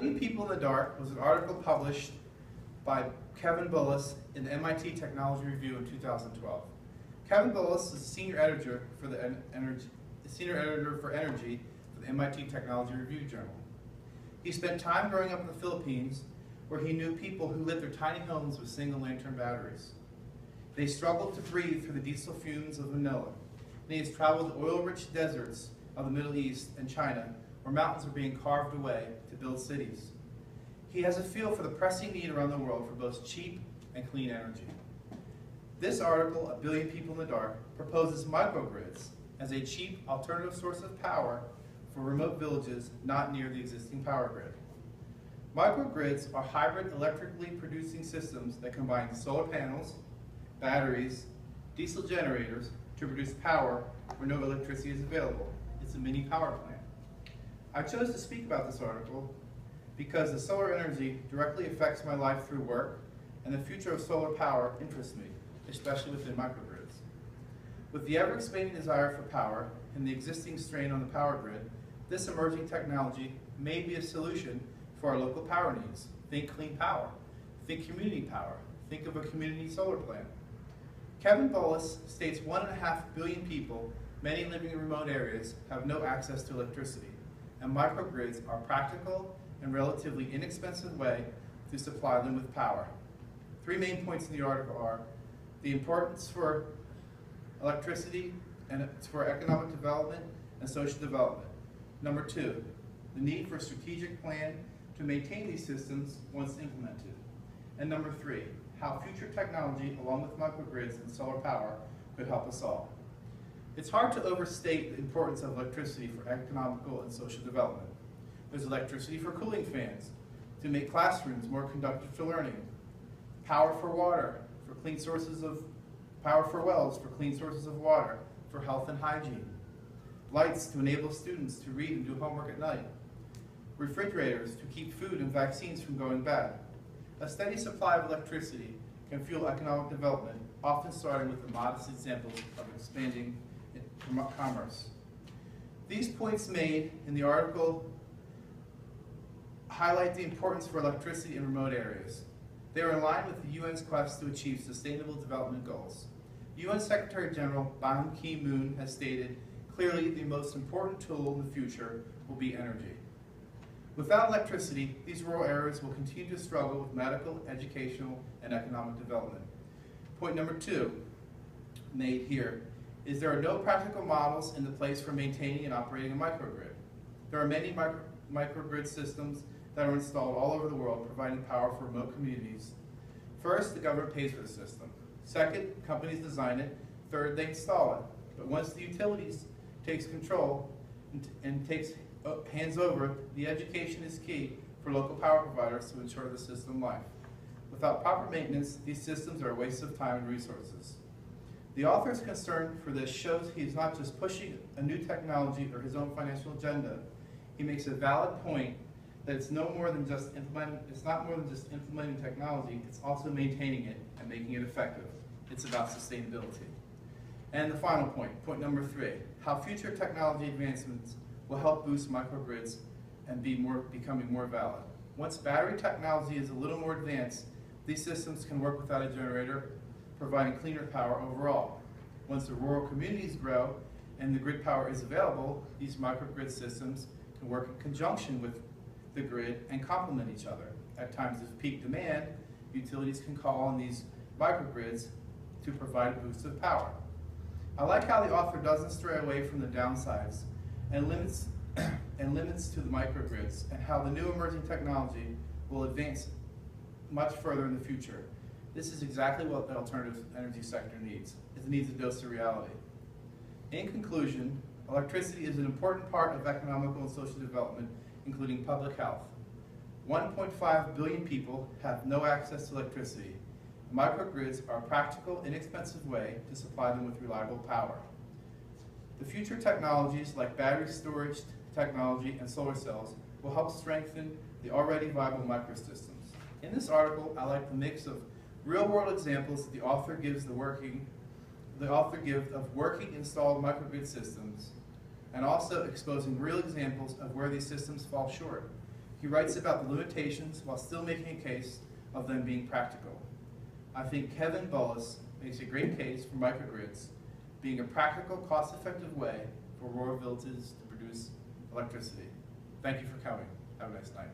People in the Dark was an article published by Kevin Bullis in the MIT Technology Review in 2012. Kevin Bullis is a senior editor for energy for the MIT Technology Review Journal. He spent time growing up in the Philippines, where he knew people who lived their tiny homes with single lantern batteries. They struggled to breathe through the diesel fumes of Manila, and he has traveled the oil-rich deserts of the Middle East and China, where mountains are being carved away to build cities. He has a feel for the pressing need around the world for both cheap and clean energy. This article, A Billion People in the Dark, proposes microgrids as a cheap alternative source of power for remote villages not near the existing power grid. Microgrids are hybrid electrically producing systems that combine solar panels, batteries, diesel generators to produce power where no electricity is available. It's a mini power plant. I chose to speak about this article because the solar energy directly affects my life through work, and the future of solar power interests me, especially within microgrids. With the ever-expanding desire for power and the existing strain on the power grid, this emerging technology may be a solution for our local power needs. Think clean power. Think community power. Think of a community solar plant. Kevin Bullis states 1.5 billion people, many living in remote areas, have no access to electricity, and microgrids are practical and relatively inexpensive way to supply them with power. 3 main points in the article are the importance for electricity and for economic development and social development. Number 2, the need for a strategic plan to maintain these systems once implemented. And number 3, how future technology, along with microgrids and solar power, could help us all. It's hard to overstate the importance of electricity for economical and social development. There's electricity for cooling fans, to make classrooms more conducive to learning, power for water, for clean sources of, power for wells, for clean sources of water, for health and hygiene, lights to enable students to read and do homework at night, refrigerators to keep food and vaccines from going bad. A steady supply of electricity can fuel economic development, often starting with the modest examples of expanding commerce. These points made in the article highlight the importance for electricity in remote areas. They are in line with the UN's quest to achieve Sustainable Development Goals. UN Secretary General Ban Ki-moon has stated, clearly the most important tool in the future will be energy. Without electricity, these rural areas will continue to struggle with medical, educational, and economic development. Point number 2, made here, is there are no practical models in the place for maintaining and operating a microgrid. There are many microgrid systems that are installed all over the world, providing power for remote communities. First, the government pays for the system. Second, companies design it. Third, they install it. But once the utilities takes control and hands over, the education is key for local power providers to ensure the system life. Without proper maintenance, these systems are a waste of time and resources. The author's concern for this shows he's not just pushing a new technology or his own financial agenda. He makes a valid point that it's not more than just implementing technology, it's also maintaining it and making it effective. It's about sustainability. And the final point, point number 3, how future technology advancements will help boost microgrids and becoming more valid. Once battery technology is a little more advanced, these systems can work without a generator, providing cleaner power overall. Once the rural communities grow and the grid power is available, these microgrid systems can work in conjunction with the grid and complement each other. At times of peak demand, utilities can call on these microgrids to provide a boost of power. I like how the author doesn't stray away from the downsides and limits to the microgrids, and how the new emerging technology will advance much further in the future. This is exactly what the alternative energy sector needs. It needs a dose of reality. In conclusion, electricity is an important part of economical and social development, including public health. 1.5 billion people have no access to electricity. Microgrids are a practical, inexpensive way to supply them with reliable power. The future technologies like battery storage technology and solar cells will help strengthen the already viable microsystems. In this article, I like the mix of real-world examples the author gives of working installed microgrid systems, and also exposing real examples of where these systems fall short. He writes about the limitations while still making a case of them being practical. I think Kevin Bullis makes a great case for microgrids being a practical, cost-effective way for rural villages to produce electricity. Thank you for coming. Have a nice night.